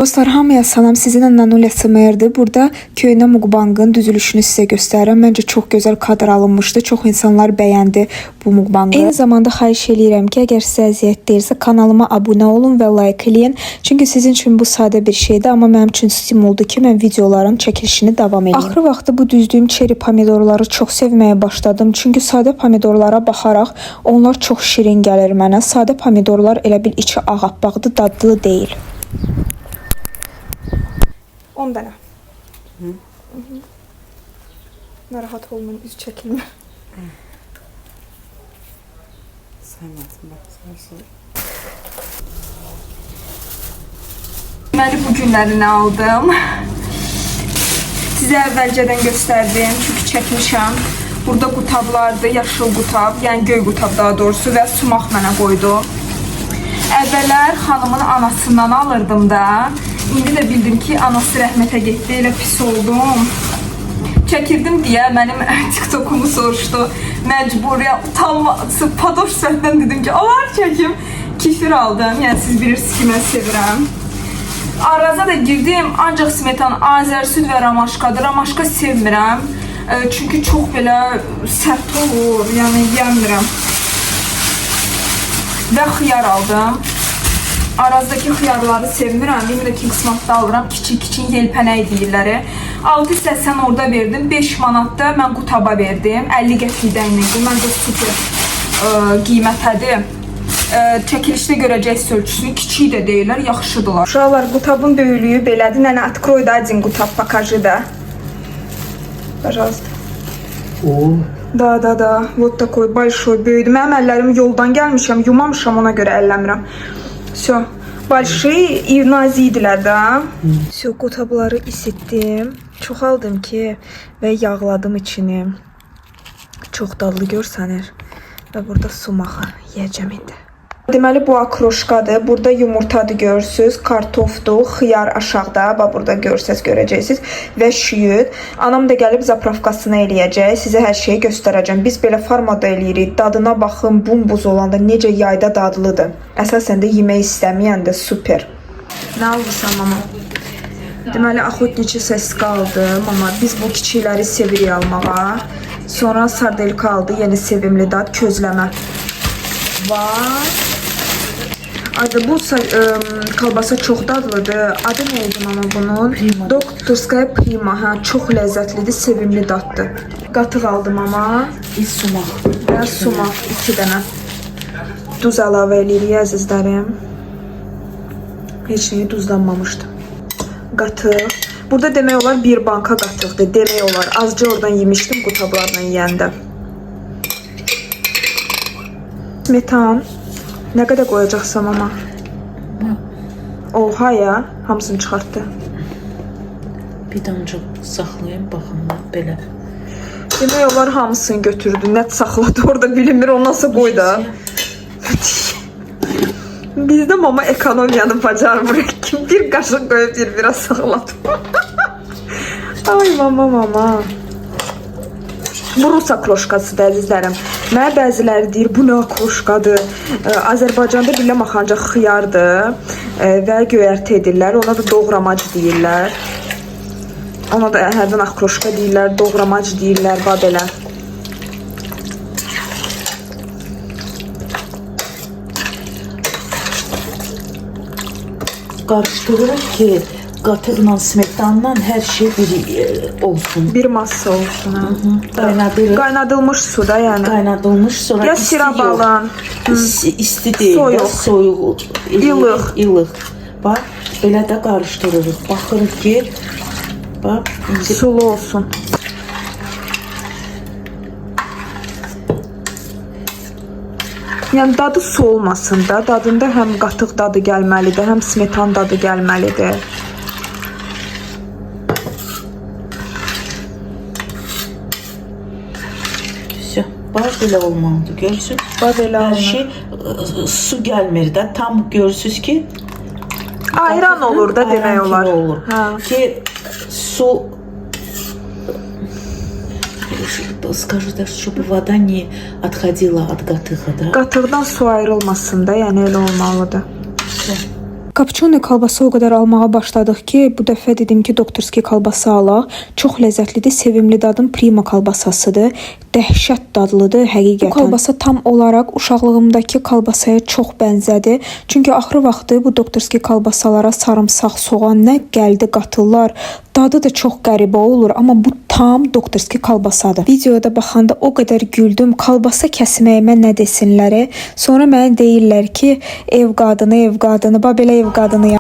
Dostlar, hamıya salam. Sizinlə Nanulya Smr'dir. Burada köynə mukbangın düzülüşünü sizə göstərirəm. Məncə çox gözəl kadr alınmışdı. Çox insanlar bəyəndi bu mukbangı. Eyni zamanda xahiş eləyirəm ki, əgər sizə əziyyət deyirsə, kanalıma abunə olun və like eləyin. Çünki sizin üçün bu sadə bir şeydir, amma mənim üçün stimuldur ki, mən videoların çəkilişini davam edeyim. Axır vaxtı bu düzdüyüm çeri pomidorları çox sevməyə başladım. Çünki sadə pomidorlara baxaraq onlar çox şirin gəlir mənə. Sadə pomidorlar elə bil içi ağappaqdır, dadlı deyil. 10 dənə. Narahat olmayın, üz çəkilmir. Saymasın, bak, saysın. Deməli, bu günlərini aldım. Sizə əvvəlcədən göstərdim, çünki çəkmişəm. Burada qutablardır, yaşıl qutab, yəni göy qutab daha doğrusu və sumaq mənə qoydu. Əvvəllər xanımın anasından alırdım da. İndi də bildim ki, anası rəhmətə getdi, elə pis oldum. Çəkirdim deyə mənim TikTokumu soruşdu. Məcburiyə utanması, padoş səhvdən dedim ki, alar çəkim. Kefir aldım, yəni siz bilirsiniz ki, mən sevirəm. Araza da girdim, ancaq smetan, azər süd və ramaşkadır. Ramaşka sevmirəm, çünki çox belə sərt olur, yəni yəmirəm. Və xiyar aldım. Arazdaki xiyarları sevmirəm. Yine de Kingsmart'da alıram. Kiçik yelpənək deyirlər. 680 orada verdim. 5 manatda mən qutaba verdim. 50 qəpikdən idi. Məncə super qiymətədir. Çəkilişdə görəcəksiniz ölçüsünü. Kiçik də deyirlər, yaxşıdırlar. Uşaqlar, qutabın böyüklüyü belədir. Nənə, открой da один qutab, покажи da. Пожалуйста. O. Da. Вот такой большой, böyüdü. Mənim əllərim yoldan gəlmişəm, yumamışam, ona görə əlləmirəm. Все. Большие и nazidilər də. Все, qutabları isitdim. Çoxaldım ki və yağladım içini. Çox dadlı görsənir. Və burada sumağı yeyəcəm indi. Deməli, bu akroşkadır. Burada yumurtadır, görürsünüz. Kartofdur, xiyar aşağıda. Bax, burada görsəz görəcəksiniz. Və şiyüd. Anam da gəlib zapravkasını eləyəcək. Sizə hər şeyi göstərəcəm. Biz belə formada eləyirik. Dadına baxın, bumbuz olanda necə yayda dadlıdır. Əsasən də yemək istəməyəndə super. Nə alırsan, mama? Deməli, axotniçi səsk aldım. Amma biz bu kiçikləri sevirik almağa. Sonra sardelka aldı. Yeni sevimli dad, közləmə. Var. Adı bu kalbasa çox dadlıdır. Adı nə idi mama bunun? Prima. Doktorskaya Prima. Hə, çox ləzzətlidir, sevimli daddır. Qatıq aldım ama. Sumaq. Və sumaq 2 dənə. Duz əlavə eləyirik əzizlərim. Heç nəyi duzlanmamışdı. Qatıq. Burada demək olar bir banka qatıqdır. Demək olar. Azca oradan yemişdim qutablarla yeyəndə. Smetan. Nə qədər qoyacaqsam ama? Oha ya, hamısını çıxartdı. Bir damcı saxlayın, baxın, belə. Demək olar hamısını götürdü, net saxladı orada bilinmir, o nasıl qoy da. Bizdə mama ekonomiyanı bacarmırıq ki, bir qaşıq qoyub bir-birə saxladı. Ay mama. Bu Rus akroşkasıdır əzizlərim. Mənə bəziləri deyir, bu nə akroşkadır? Azərbaycanda bilə maxancaq xiyardır və göyərti edirlər. Ona da doğramac deyirlər. Ona da hərdən akroşka deyirlər, doğramac deyirlər, va belə. Qarışdırırıq ki, qatıqla, smetanla hər şey bir olsun. Bir massa olsun. Qaynadırıq. Qaynadılmış suda yəni. Qaynadılmış, sonra ya sirab alın. İsti deyil, soyuq. Soyuq. İlıq. Bax, belə də qarışdırırıq. Baxırıq ki, bax, sulu olsun. Yəni dadı su olmasın da, dadında həm qatıq dadı gəlməlidir, həm smetan dadı gəlməlidir. Bax, belə olmalıdır, görürsünüz? Bax, belə Hər olmalı. şey su gəlmir də, tam görürsünüz ki, ayran olur da demək ayran olar. kimi olur. Ki su скажу так, чтобы вода не отходила от гатыха, да? Qatıqdan su ayrılmasın da, yəni elə olmalıdır. Kapçoni kolbası o qədər almağa başladıq ki, bu dəfə dedim ki, doktorski kolbasa alaq. Çox ləzzətlidir, sevimli dadım Prima kolbasasıdır. Dəhşət dadlıdır həqiqətən. Bu kolbasa tam olaraq uşaqlığımdakı kolbasaya çox bənzədir. Çünki axır vaxtı bu doktorski kolbasalara sarımsaq, soğan nə gəldi qatırlar. Dadı da çox qəribə olur, amma bu tam doktorski kolbasadır. Videoda baxanda o qədər güldüm. Kolbasa kəsməyimə nə desinlər. Sonra mənə deyirlər ki, ev qadını, belə ev qadını.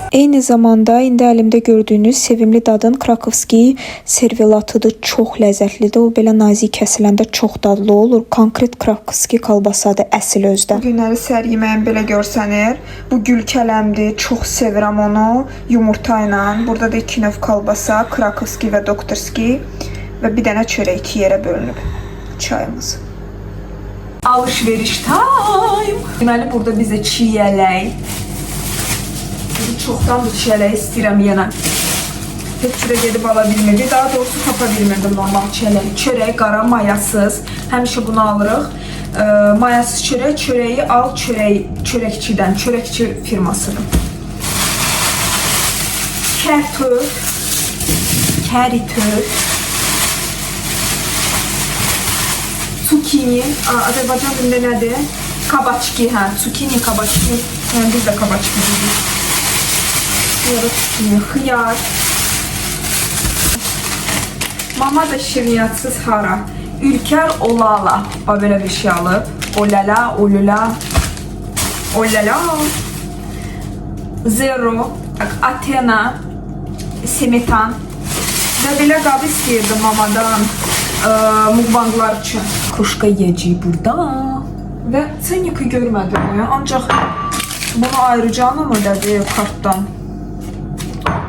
Eyni zamanda indi əlimdə gördüyünüz sevimli dadın Krakovski servelatıdır. Çox ləzzətlidir. O belə nazik kəsiləndə çox dadlı olur. Konkret Krakovski kolbasadır əsl özdə. Bu günləri səhər yeməyim belə görsənir. Bu gül kələmdir. Çox sevirəm onu. Yumurta ilə. Burada da 2 növ kolbasa, Krakovski və doktorski və bir dənə çörək 2 yerə bölünüb. Çayımız. Alışveriş time. Deməli burada bizə çiyələk. Çoxdan bu çiyələk istəyirəm yenə. Heç cürə gedib ala bilmirdi. Daha doğrusu tapa bilmirdim normal çiyələk. Çörək qara, mayasız. Həmişə bunu alırıq. Mayasız çörək, çörəyi al çörəkçidən. Çörəkçi firmasıdır. Kərtöv, kəritöv, Tsukini, Azərbaycan dilində nədir? Kabaçki, tsukini, kabaçki. Yəni biz də kabaçki dedik. Xiyar. Mama da şirniyatsız hara. Ülker olala. Böyle bir şey alıb. Olala, olula. Olala. Zero. Athena. Semetan. Və belə qab istəyirdim mamadan mukbanglar üçün. Kruşka yiyəcəyik burada. Və ceniki görmədim. Ancaq bunu ayrıca mı dedi kartdan?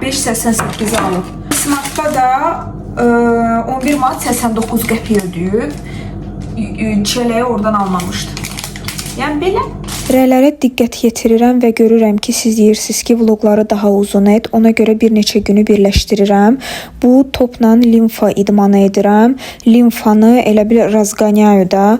5.88 alıb. Smartda da 11 manat 89 qəpik ödəyib. Çələyi oradan almamışdı. Yəni belə. Rələrə diqqət yetirirəm və görürəm ki, siz deyirsiniz ki, vloqları daha uzun et. Ona görə bir neçə günü birləşdirirəm. Bu topla limfa idmanı edirəm. Limfanı elə bil razqanyayu da,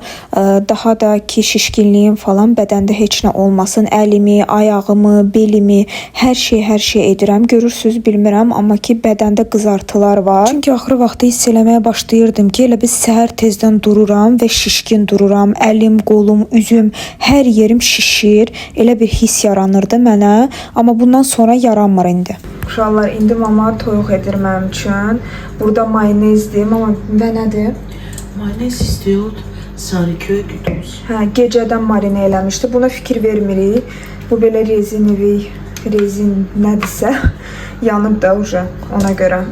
daha da ki, şişkinliyim falan bədəndə heç nə olmasın. Əlimi, ayağımı, belimi, hər şey edirəm. Görürsüz, bilmirəm, amma ki, bədəndə qızartılar var. Çünki axırı vaxtı hiss eləməyə başlayırdım ki, elə biz səhər tezdən dururam və şişkin dururam. Əlim, qolum, üzüm, hər yerim şişir. Elə bir his yaranırdı mənə, amma bundan sonra yaranmır indi. Uşaqlar, indi mama toyuq edir mənim üçün. Burada mayonezdir, mama və nədir? Mayonez istiyor, Sarıköy düdüz. Gecədən marinə eləmişdi. Buna fikir vermirik. Bu belə rezin nədirsə yanıb da uca ona görə.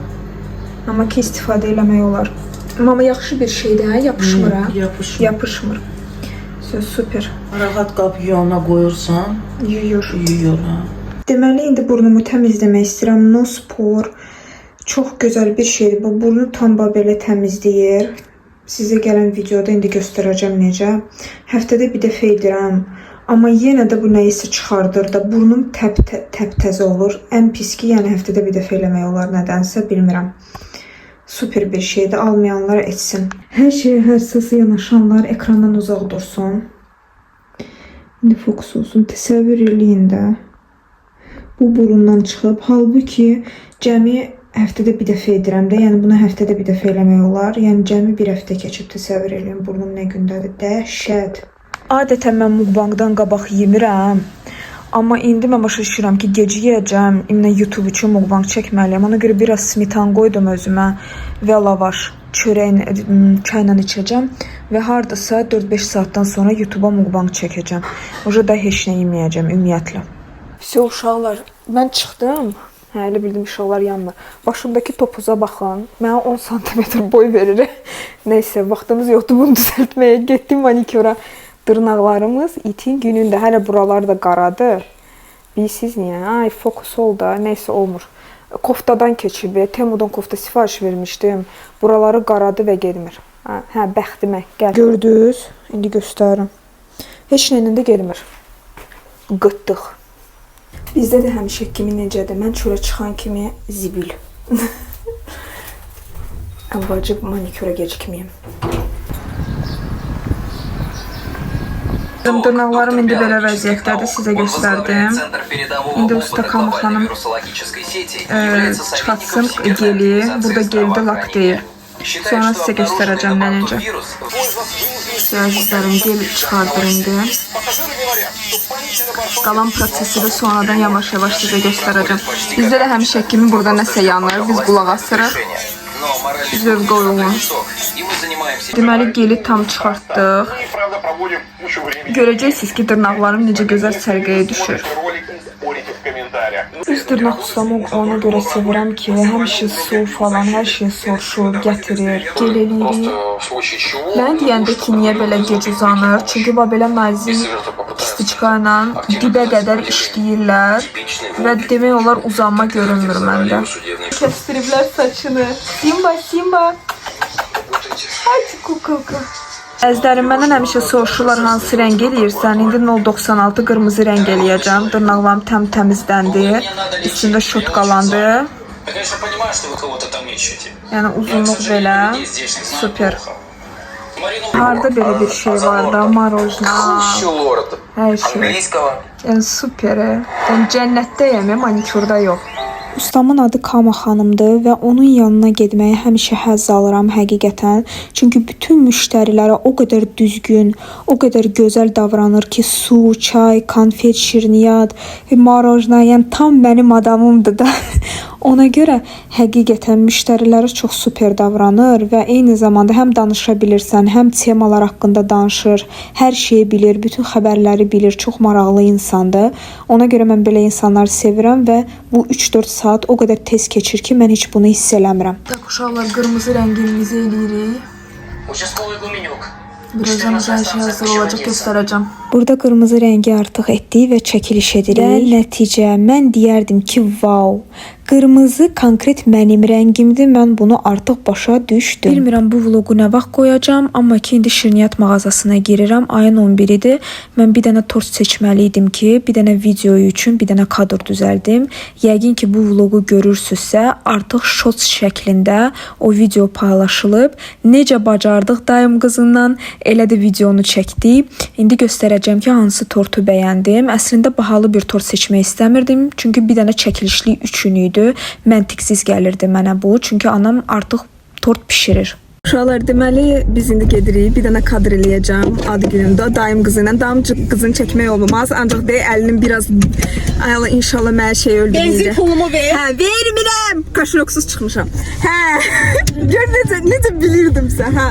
Amma ki, istifadə eləmək olar. Mama yaxşı bir şeydir, yapışmır. Yapışmır. Super. Rahat qab yuyana qoyursan, yuyur. Deməli, indi burnumu təmizləmək istəyirəm. Nospor. Çox gözəl bir şeydir. Bu burnu tam belə təmizləyir. Sizə gələn videoda indi göstərəcəm necə. Həftədə bir dəfə edirəm. Amma yenə də bu nəyisə çıxardır da. Burnum təptəzə olur. Ən pis ki, yəni həftədə bir dəfə eləmək olar nədənsə, bilmirəm. Super bir şeydir. Almayanlar etsin. Hər şeyə hərsiz yanaşanlar ekrandan uzaq dursun. İndi fokus olsun. Təsəvvür eləyin də. Bu burundan çıxıb. Halbuki cəmi həftədə bir dəfə edirəm də. Yəni bunu həftədə bir dəfə eləmək olar. Yəni cəmi bir həftə keçib təsəvvür eləyin. Burnum nə gündədir. Dəhşət. Adətən mən mukbangdan qabaq yemirəm. Amma indi mən başa düşürəm ki, gecə yeyəcəm, indi YouTube üçün mukbang çəkməliyəm. Ona görə biraz smetan qoydum özümə və lavaş, çayla içəcəm və hardasa 4-5 saatdan sonra YouTube'a mukbang çəkəcəm. Oca da heç nə yeməyəcəm ümumiyyətlə. Vəsə uşaqlar, mən çıxdım. Elə bildim uşaqlar yanmır. Başımdakı topuza baxın. Mənə 10 cm boy verir. Nəysə, vaxtımız yoxdur bunu düzəltməyə. Getdim manikyora. Dırnaqlarımız itin günündə. Hələ buralar da qaradır. Bilirsiniz niyə? Ay, fokus ol da. Nəysə olmur. Koftadan keçib. Temudan kofta sifariş vermişdim. Buraları qaradı və gelmir. Bəxtimə. Gəl. Gördünüz? İndi göstərim. Heç nəylə də gelmir. Qıtdıq. Bizdə də həmişə kimi necədir? Mən çölə çıxan kimi zibil. Vacib manikyora gecikməyim. Dırnaqlarım indi belə vəziyyətdədir, sizə göstərdim. İndi usta Kamu xanım çıxartsın geli. Burada geldə lak deyil. Sonra sizə göstərəcəm nə necə. Əzizlərim, gel çıxardır indi. Qalan prosesi də sonradan yavaş-yavaş sizə göstərəcəm. Bizdə də həmişə kimi burada nəsə yanır, biz qulaq asırıq. Zövqə uyğun. Deməli, geli tam çıxartdıq. Görəcəksiniz ki, dırnaqlarım necə gözəl sərqəyə düşür. Öz dırnaq ustamı ona görə sevirəm ki, həmişə su falan, hər şey soruşur, gətirir, gel eləyirik. Mən deyəndə ki, niyə belə gec uzanır? Çünki belə nazik kistiçka ilə dibə qədər işləyirlər və demək olar uzanma görünmür məndə. Kəstiriblər saçını. Simba, Simba. Hadi kukulka. Əzlərim, məndən həmişə soruşurlar hansı rəng eləyirsən. İndi 096 qırmızı rəng eləyəcəm. Dırnaqlarım təmizləndi. Üstündə şotqalandı. Yəni uzunluq belə. Super. Harda belə bir şey var da, marojna. Hər şey. Yəni super. Yəni cənnətdəyəm, manikurda yox. Ustamın adı Kama xanımdır və onun yanına getməyə həmişə həzz alıram həqiqətən. Çünki bütün müştərilərə o qədər düzgün, o qədər gözəl davranır ki, su, çay, konfet, şirniyyat, marojna, yəni tam mənim adamımdır da. Ona görə həqiqətən müştərilərə çox super davranır və eyni zamanda həm danışa bilirsən, həm temalar haqqında danışır, hər şeyi bilir, bütün xəbərləri bilir, çox maraqlı insandır. Ona görə mən belə insanları sevirəm və bu 3-4 saat o qədər tez keçir ki, mən heç bunu hiss eləmirəm. Uşaqlar, qırmızı rəngimizi eləyirik. Birazdan hər şey hazır olacaq, göstərəcəm. Burada qırmızı rəngi artıq etdik və çəkiliş edirik. Və nəticə, mən deyərdim ki, wow, qırmızı konkret mənim rəngimdir, mən bunu artıq başa düşdüm. Bilmirəm bu vlogu nə vaxt qoyacam, amma ki, indi şirniyyat mağazasına girirəm, ayın 11-idir. Mən bir dənə tort seçməli idim ki, bir dənə video üçün bir dənə kadr düzəldim. Yəqin ki, bu vlogu görürsünüzsə, artıq shorts şəklində o video paylaşılıb. Necə bacardıq dayım qızından, elə də videonu çəkdik. İndi göstərəcəm ki, hansı tortu bəyəndim. Əslində bahalı bir tort seçmək istəmirdim, çünki bir dənə çəkilişlik üçün idi. Məntiqsiz gəlirdi mənə bu, çünki anam artıq tort pişirir. Uşaqlar, deməli biz indi gedirik. Bir dənə kadr eləyəcəm adı günündə dayım qızı ilə. Dayım qızını çəkmək olmaz, ancaq deyə əlinin biraz ayala inşallah mənə şey öldürməyəcək. Benzin pulumu ver. Hə, vermirəm. Kaşloksuz çıxmışam. Hə. Gör necə bilirdim sən, hə.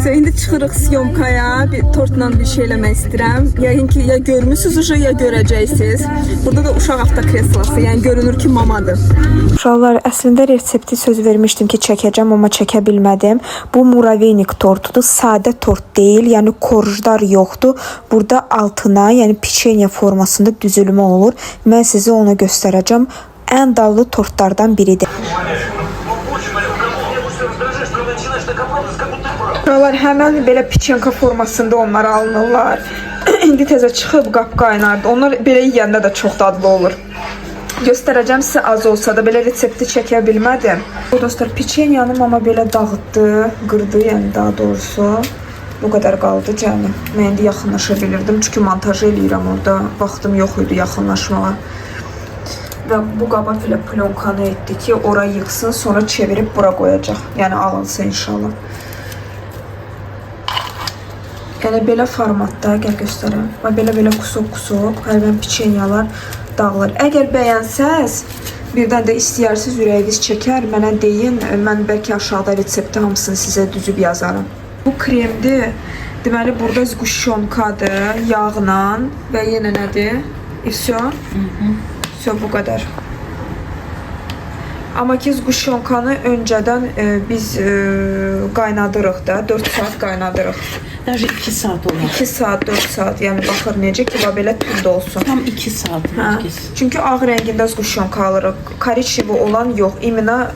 İndi çıxırıq syomkaya, bir tortla bir şey eləmək istəyirəm. Yəqin ki, ya görmüsünüz, ya görəcəksiniz. Burada da uşaq avtokreslası, yəni görünür ki, mamadır. Uşaqlar, əslində resepti söz vermişdim ki, çəkəcəm, amma çəkə bilmədim. Bu muravenik tortudur, sadə tort deyil, yəni korjlar yoxdur. Burada altına, yəni piçenya formasında düzülmə olur. Mən sizə onu göstərəcəm. Ən dadlı tortlardan biridir. Həmən belə piçenka formasında onlar alınırlar. İndi təzə çıxıb qap qaynardı. Onlar belə yeyəndə də çox dadlı olur. Göstərəcəm sizə az olsa da belə resepti çəkə bilmədim. Bu dostlar piçenyanı mama belə dağıtdı, qırdı, yəni daha doğrusu. Bu qədər qaldı cəmi. Mən indi yaxınlaşa bilirdim, çünki montaj eləyirəm orada. Vaxtım yox idi yaxınlaşmağa. Və bu qaba plonkanı etdi ki, ora yıxsın, sonra çevirib bura qoyacaq. Yəni alınsın inşallah. Yəni belə formatda, gəl göstərəm. Belə kusok-kusok, hərvən piçenyalar dağılır. Əgər bəyənsəz, birdən də istəyirsiniz, ürəyiniz çəkər, mənə deyin, mən bəlkə aşağıda resepti hamısını sizə düzüb yazarım. Bu kremdir. Deməli, burada zquşyonkadır, yağla və yenə nədir? Всё. Всё, bu qədər. Amma ki, zquşyonkanı öncədən biz qaynadırıq da, 4 saat qaynadırıq. Даже 2 saat olur. 2 saat, 4 saat, yəni baxır necə ki, belə tünd olsun. Tam 2 saat. Çünki ağ rəngində zquşyonka alırıq. Korичневый olan yox, imенно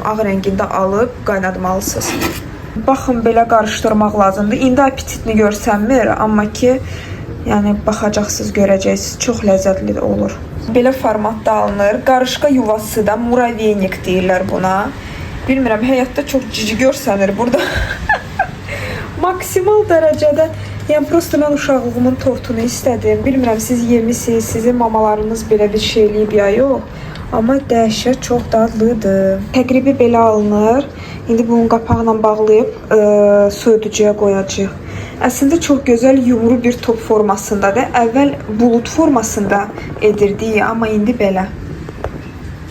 ağ rəngində alıb qaynatmalısınız. Baxın, belə qarışdırmaq lazımdır. İndi apetitini görsənmir, amma ki, yəni baxacaqsınız, görəcəksiniz, çox ləzzətli olur. Belə formatda alınır. Qarışqa yuvası da muravenik deyirlər buna. Bilmirəm, həyatda çox cici görsənir burada. Maksimal dərəcədə Yəni prosta mən uşaqlığımın tortunu istədim. Bilmirəm siz yemisiniz, sizin mamalarınız belə bir şey eləyib ya yox. Amma dəhşət çox dadlıdır. Təqribi belə alınır. İndi bunun qapağıyla bağlayıb soyuducuya qoyacağıq. Əslində çox gözəl yumru bir top formasındadır. Əvvəl bulut formasında edirdik, amma indi belə.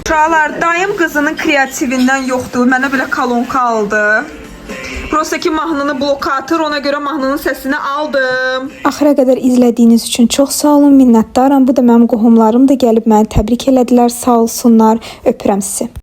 Uşaqlar, dayım qızının kreativindən yoxdur. Mənə belə kolonka aldı. Prosta ki mahnını blokatır, ona görə mahnının səsini aldım. Axıra qədər izlədiyiniz üçün çox sağ olun, minnətdaram. Bu da mənim qohumlarım da gəlib məni təbrik elədilər, sağ olsunlar. Öpürəm sizi.